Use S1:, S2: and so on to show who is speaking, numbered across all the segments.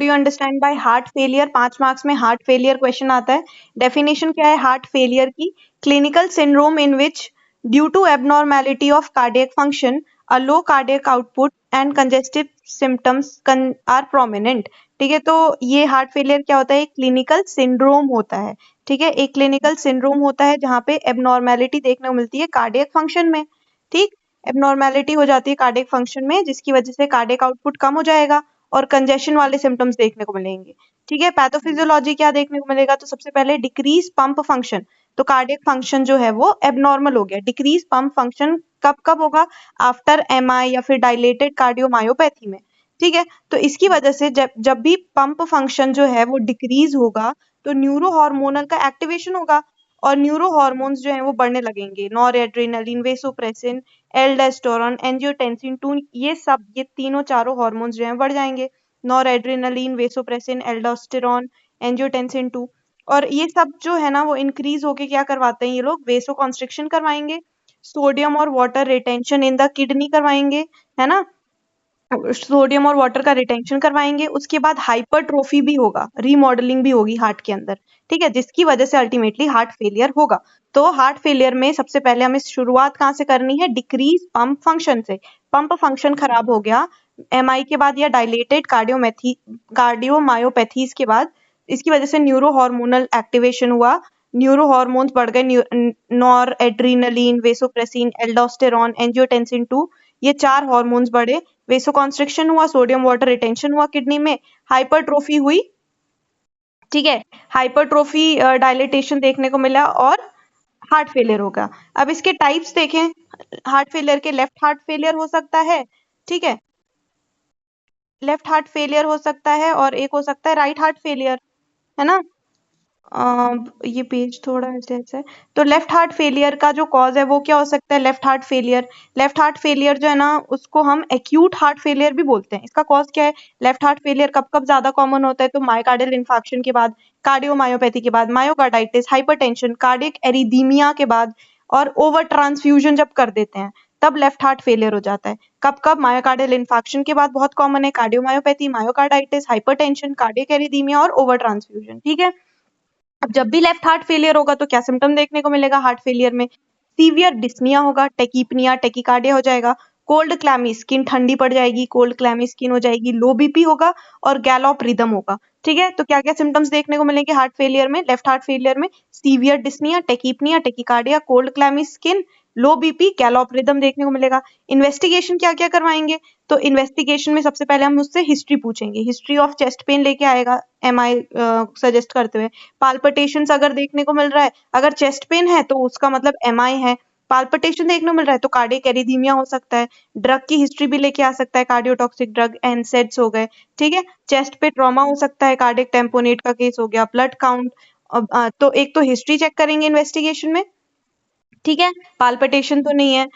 S1: Do you understand by heart failure? 5 marks में heart failure question आता है। Definition क्या है हार्ट फेलियर की? Clinical syndrome in which due to abnormality of cardiac function a low cardiac output and congestive symptoms are prominent. ठीक है, तो ये हार्ट फेलियर क्या होता है? क्लिनिकल सिंड्रोम होता है। ठीक है, एक क्लिनिकल सिंड्रोम होता है जहाँ पे एबनॉर्मेलिटी देखने को मिलती है कार्डियक फंक्शन में। ठीक, एबनॉर्मेलिटी हो जाती है कार्डियक फंक्शन में, जिसकी वजह से कार्डियक आउटपुट कम हो जाएगा और कंजेशन वाले सिम्टम्स देखने को मिलेंगे। ठीक है, पैथोफिजियोलॉजी क्या देखने को मिलेगा? तो सबसे पहले डिक्रीज पंप फंक्शन, तो कार्डियक फंक्शन जो है वो एबनॉर्मल हो गया। डिक्रीज पंप फंक्शन कब कब होगा? आफ्टर एमआई या फिर डायलेटेड कार्डियोमायोपैथी में। ठीक है, तो इसकी वजह से जब जब भी पंप फंक्शन जो है वो डिक्रीज होगा तो न्यूरो हार्मोनल का एक्टिवेशन होगा और न्यूरो हार्मोन्स जो है वो बढ़ने लगेंगे। Nor adrenaline, vasopressin, aldosterone, angiotensin 2, ये तीनों चारों हार्मोन्स जो हैं बढ़ जाएंगे। Nor adrenaline, vasopressin, aldosterone, angiotensin 2, और ये सब जो है ना वो इंक्रीज होके क्या करवाते हैं? ये लोग वेसो कॉन्स्ट्रिक्शन करवाएंगे, सोडियम और water retention in the kidney करवाएंगे, है ना, सोडियम और वाटर का रिटेंशन करवाएंगे। उसके बाद हाइपरट्रोफी भी होगा, रीमॉडलिंग भी होगी हार्ट के अंदर। ठीक है, जिसकी वजह से अल्टीमेटली हार्ट फेलियर होगा। तो हार्ट फेलियर में सबसे पहले हमें शुरुआत कहाँ से करनी है? डिक्रीज पंप फंक्शन से। पंप फंक्शन खराब हो गया एमआई के बाद या डायलेटेड कार्डियोमायोपैथीज के बाद, इसकी वजह से न्यूरो हार्मोनल एक्टिवेशन हुआ, न्यूरो हार्मोन्स बढ़ गए, nor adrenaline, vasopressin, aldosterone, angiotensin 2, ये 4 हार्मोन्स बढ़े, वेसो कॉन्स्ट्रिक्शन हुआ, सोडियम वाटर रिटेंशन हुआ किडनी में, हाइपरट्रोफी हुई। ठीक है, हाइपरट्रोफी डायलिटेशन देखने को मिला और हार्ट फेलियर होगा। अब इसके टाइप्स देखें, हार्ट फेलियर के लेफ्ट हार्ट फेलियर हो सकता है, ठीक है, लेफ्ट हार्ट फेलियर हो सकता है और एक हो सकता है राइट हार्ट फेलियर, है ना। ये पेज थोड़ा ऐसे ऐसे है। तो लेफ्ट हार्ट फेलियर का जो कॉज है वो क्या हो सकता है? लेफ्ट हार्ट फेलियर जो है ना उसको हम एक्यूट हार्ट फेलियर भी बोलते हैं। इसका कॉज क्या है? लेफ्ट हार्ट फेलियर कब कब ज्यादा कॉमन होता है? तो मायोकार्डियल इन्फार्क्शन के बाद, कार्डियोमायोपैथी के बाद, मायोकार्डाइटिस, हाइपरटेंशन, कार्डियक एरिदीमिया के बाद, और ओवर ट्रांसफ्यूजन जब कर देते हैं तब लेफ्ट हार्ट फेलियर हो जाता है। कब कब? मायोकार्डियल इन्फार्क्शन के बाद बहुत कॉमन है, कार्डियोमायोपैथी, मायोकार्डाइटिस, हाइपरटेंशन, कार्डियक एरिदीमिया और ओवर ट्रांसफ्यूजन। ठीक है, अब जब भी लेफ्ट हार्ट फेलियर होगा तो क्या सिम्टम देखने को मिलेगा हार्ट फेलियर में? सीवियर डिस्निया होगा, टेकीपनिया, टेकीकार्डिया हो जाएगा, कोल्ड क्लैमी, स्किन ठंडी पड़ जाएगी, कोल्ड क्लैमी स्किन हो जाएगी, लो बीपी होगा और गैलोप रिदम होगा। ठीक है, तो क्या क्या सिम्टम्स देखने को मिलेंगे हार्ट फेलियर में? लेफ्ट हार्ट फेलियर में severe dyspnea, tachypnea, tachycardia, cold clammy skin, low BP, gallop rhythm देखने को मिलेगा। इन्वेस्टिगेशन क्या क्या करवाएंगे? तो इन्वेस्टिगेशन में सबसे पहले हम उससे हिस्ट्री पूछेंगे, हिस्ट्री ऑफ चेस्ट पेन लेके आएगा एमआई सजेस्ट करते हुए। पाल्पिटेशंस अगर देखने को मिल रहा है, अगर चेस्ट पेन है तो उसका मतलब एमआई है, पाल्पिटेशन देखने को मिल रहा है तो कार्डियक एरिदीमिया हो सकता है। ड्रग की हिस्ट्री भी लेके आ सकता है, कार्डियोटॉक्सिक ड्रग, एनसेड्स हो गए। ठीक है, चेस्ट पे ट्रॉमा हो सकता है, कार्डियक टेम्पोनेट का केस हो गया, ब्लड काउंट। तो एक तो हिस्ट्री चेक करेंगे इन्वेस्टिगेशन में, ठीक है, पाल्पिटेशन तो नहीं है,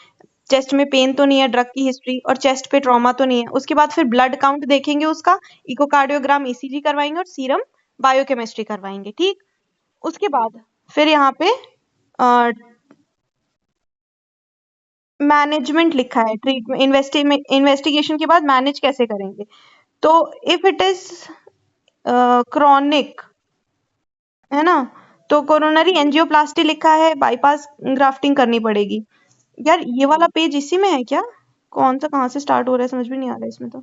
S1: चेस्ट में पेन तो नहीं है, ड्रग की हिस्ट्री, और चेस्ट पे ट्रॉमा तो नहीं है। उसके बाद फिर ब्लड काउंट देखेंगे उसका, इकोकार्डियोग्राम, ईसीजी करवाएंगे और सीरम बायोकेमिस्ट्री करवाएंगे। ठीक, उसके बाद फिर यहाँ पे मैनेजमेंट लिखा है, ट्रीटमेंट इन्वेस्टिगेशन के बाद मैनेज कैसे करेंगे। तो इफ इट इज क्रॉनिक, है ना, तो कोरोनरी एंजियोप्लास्टी लिखा है, बाईपास ग्राफ्टिंग करनी पड़ेगी। यार ये वाला पेज इसी में है क्या? कौन सा कहाँ से स्टार्ट हो रहा है समझ भी नहीं आ रहा है इसमें तो।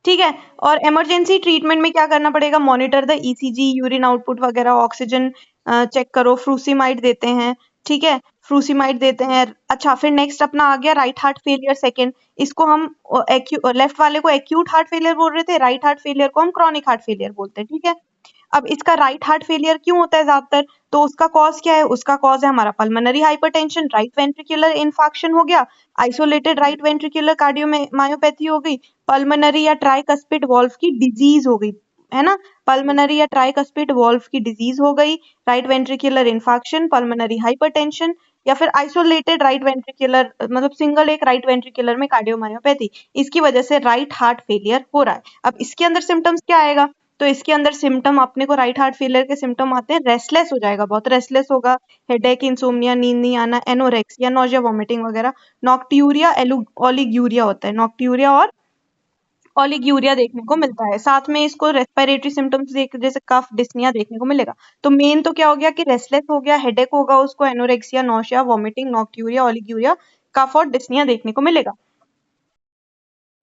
S1: ठीक है, और इमरजेंसी ट्रीटमेंट में क्या करना पड़ेगा? Monitor the ECG, urine output वगैरह, ऑक्सीजन चेक करो, फ्रूसीमाइड देते हैं। ठीक है, फ्रूसीमाइड देते हैं। अच्छा, फिर नेक्स्ट अपना आ गया राइट हार्ट फेलियर सेकंड। इसको हम लेफ्ट वाले को एक्यूट हार्ट फेलियर बोल रहे थे, राइट हार्ट फेलियर को हम क्रॉनिक हार्ट फेलियर बोलते हैं। ठीक है, अब इसका राइट हार्ट फेलियर क्यों होता है ज्यादातर? तो उसका कॉज क्या है? उसका कॉज है हमारा pulmonary hypertension, right ventricular infarction हो गया, आइसोलेटेड राइट वेंट्रिकुलर कार्डियोमायोपैथी हो गई, पल्मोनरी या ट्राइकस्पिड वॉल्व की डिजीज हो गई, है ना, पल्मोनरी या ट्राइकस्पिड वॉल्व की डिजीज हो गई, right ventricular infarction, pulmonary hypertension, या फिर आइसोलेटेड राइट वेंट्रिकुलर, मतलब सिंगल एक राइट वेंट्रिकुलर में कार्डियोमायोपैथी, इसकी वजह से राइट हार्ट फेलियर हो रहा है। अब इसके अंदर सिम्टम्स क्या आएगा? तो इसके अंदर सिम्टम अपने को राइट हार्ट फेलियर के सिम्टम आते हैं, रेस्टलेस हो जाएगा, बहुत रेस्टलेस होगा, हेडेक, इंसोम्निया, नींद नहीं आना, एनोरेक्सिया, नोजिया, वॉमिटिंग वगैरह, नॉक्ट्यूरिया, ओलिग्यूरिया होता है, नॉक्ट्यूरिया और ओलिग्यूरिया देखने को मिलता है। साथ में इसको रेस्पिरेटरी सिम्टम्स देख जैसे कफ, डिस्निया देखने को मिलेगा। तो मेन तो क्या हो गया कि रेस्टलेस हो गया, हेडेक होगा उसको, anorexia, nausea, vomiting, nocturia, oliguria, कफ और डिस्निया देखने को मिलेगा।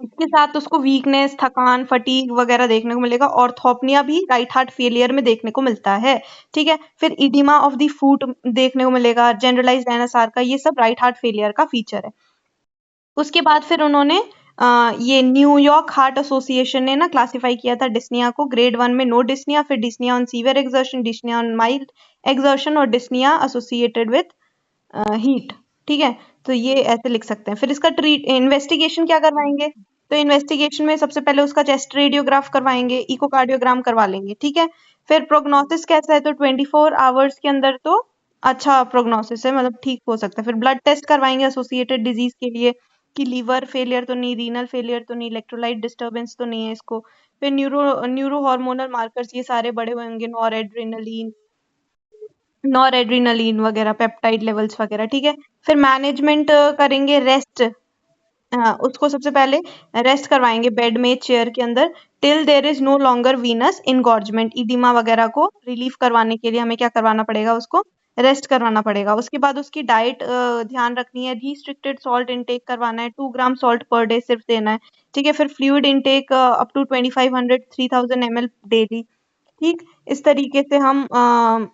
S1: इसके साथ उसको वीकनेस, थकान, फटीग वगैरह देखने को मिलेगा। ऑर्थोपनिया भी राइट हार्ट फेलियर में देखने को मिलता है। ठीक है, फिर इडिमा ऑफ द फूट देखने को मिलेगा, जनरलाइज्ड एनासार का, ये सब राइट हार्ट फेलियर का फीचर है। उसके बाद फिर उन्होंने ये न्यूयॉर्क हार्ट एसोसिएशन ने ना क्लासिफाई किया था डिस्निया को, ग्रेड 1 में नो डिस्निया, फिर dyspnoea on severe exertion, dyspnoea on mild exertion और डिस्निया एसोसिएटेड विथ हीट। ठीक है, तो ये ऐसे लिख सकते हैं। फिर इसका इन्वेस्टिगेशन क्या करवाएंगे, तो इन्वेस्टिगेशन में सबसे पहले उसका चेस्ट रेडियोग्राफ करवाएंगे, इकोकार्डियोग्राम करवा लेंगे। ठीक है, फिर प्रोग्नोसिस कैसा है, तो 24 आवर्स के अंदर तो अच्छा प्रोग्नोसिस है, मतलब ठीक हो सकता है। फिर ब्लड टेस्ट करवाएंगे एसोसिएटेड डिजीज के लिए कि लीवर फेलियर तो नहीं, रीनल फेलियर तो नहीं, इलेक्ट्रोलाइट डिस्टर्बेंस तो नहीं है इसको। फिर न्यूरो हार्मोनल मार्कर्स ये सारे बड़े होंगे, नॉर एड्रीनलिन वगैरह, पेप्टाइड लेवल्स वगैरह। ठीक है, फिर मैनेजमेंट करेंगे, रेस्ट, उसको सबसे पहले रेस्ट करवाएंगे बेड में, चेयर के अंदर, till there is no longer venous engorgement. Edema वगैरह को रिलीफ करवाने के लिए हमें क्या करवाना पड़ेगा, उसको रेस्ट करवाना पड़ेगा। उसके बाद उसकी डाइट ध्यान रखनी है, रिस्ट्रिक्टेड सॉल्ट इनटेक करवाना है, 2 ग्राम सॉल्ट पर डे सिर्फ देना है। ठीक है, फिर fluid intake up to 2500 3000 ml daily. ठीक, इस तरीके से हम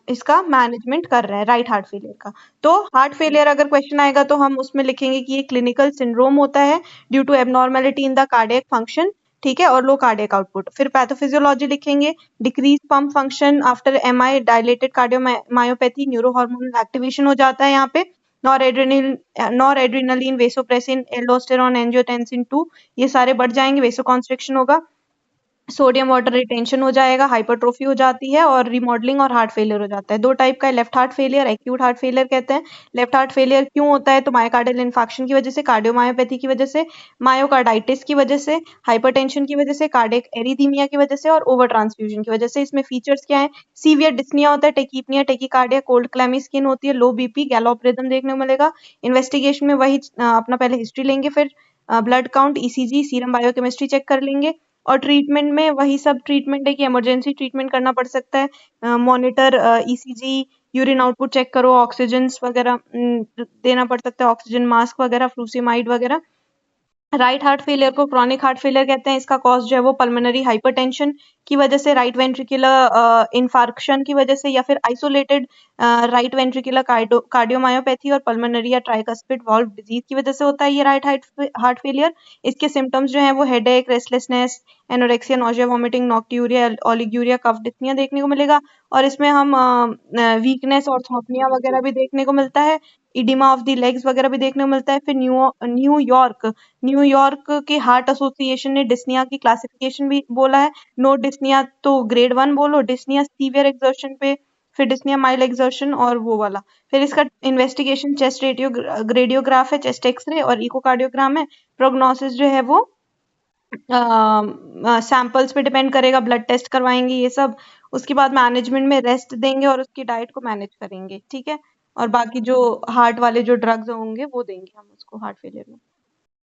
S1: इसका मैनेजमेंट कर रहे हैं राइट हार्ट फेलियर का। तो हार्ट फेलियर अगर क्वेश्चन आएगा तो हम उसमें लिखेंगे कि ये क्लिनिकल सिंड्रोम होता है due to abnormality in the cardiac function. ठीक है, और लो कार्डियक आउटपुट। फिर पैथोफिजियोलॉजी लिखेंगे, decrease pump function after MI, dilated cardiomyopathy, neurohormonal activation हो जाता है यहाँ पे, noradrenaline, vasopressin, aldosterone, angiotensin 2 ये सारे बढ़ जाएंगे, वेसोकॉन्स्ट्रिक्शन होगा, सोडियम वाटर रिटेंशन हो जाएगा, हाइपरट्रोफी हो जाती है और रिमॉडलिंग और हार्ट फेलियर हो जाता है। 2 टाइप का है, left heart failure, acute heart failure कहते हैं। लेफ्ट हार्ट फेलियर क्यों होता है, तो मायोकार्डियल इन्फार्क्शन की वजह से, कार्डियोमायोपैथी की वजह से, मायोकार्डाइटिस की वजह से, हाइपरटेंशन की वजह से, कार्डियक एरिथीमिया की वजह से और ओवर ट्रांसफ्यूजन की वजह से। इसमें फीचर्स क्या है, सीवियर डिस्निया होता है, टेकीपनिया, टेकीकार्डिया, कोल्ड क्लैमी स्किन होती है, लो बीपी, गैलोप रिदम देखने को मिलेगा। इन्वेस्टिगेशन में वही अपना पहले हिस्ट्री लेंगे, फिर blood count, ECG, serum biochemistry check कर लेंगे। और ट्रीटमेंट में वही सब ट्रीटमेंट है कि इमरजेंसी ट्रीटमेंट करना पड़ सकता है, monitor, ECG, urine output check करो, ऑक्सीजन वगैरह देना पड़ सकता है, ऑक्सीजन मास्क वगैरह, फ्लूसीमाइड वगैरह। राइट हार्ट फेलियर को क्रॉनिक हार्ट फेलियर कहते हैं। इसका कॉज जो है वो पल्मोनरी हाइपरटेंशन की वजह से, राइट वेंट्रिकुलर इन्फार्क्शन की वजह से, या फिर आइसोलेटेड राइट वेंट्रिकुलर कार्डियोमायोपैथी और पल्मोनरी या ट्राइकस्पिड वाल्व डिजीज की वजह से होता है ये राइट हार्ट फेलियर। इसके सिम्टम्स जो है वो headache, restlessness, anorexia, nausea, vomiting, nocturia, oliguria, cough, dyspnea देखने को मिलेगा। और इसमें हम वीकनेस और थॉपनिया वगैरह भी देखने को मिलता है, इडिमा ऑफ द लेग्स वगैरह भी देखने को मिलता है। फिर न्यूयॉर्क के हार्ट एसोसिएशन ने डिस्निया की क्लासिफिकेशन भी बोला है, नो डिस्निया तो ग्रेड 1 बोलो, डिस्निया सीवियर एक्सर्शन पे, फिर डिस्निया माइल्ड एक्सर्शन और वो वाला। फिर इसका इन्वेस्टिगेशन चेस्ट रेडियोग्राफ है, चेस्ट एक्सरे और इकोकार्डियोग्राम है। प्रोग्नोसिस जो है वो सैंपल्स पे डिपेंड करेगा, ब्लड टेस्ट करवाएंगे ये सब। उसके बाद मैनेजमेंट में रेस्ट देंगे और उसकी डाइट को मैनेज करेंगे। ठीक है, और बाकी जो हार्ट वाले जो ड्रग्स होंगे वो देंगे हम उसको हार्ट फेलियर में।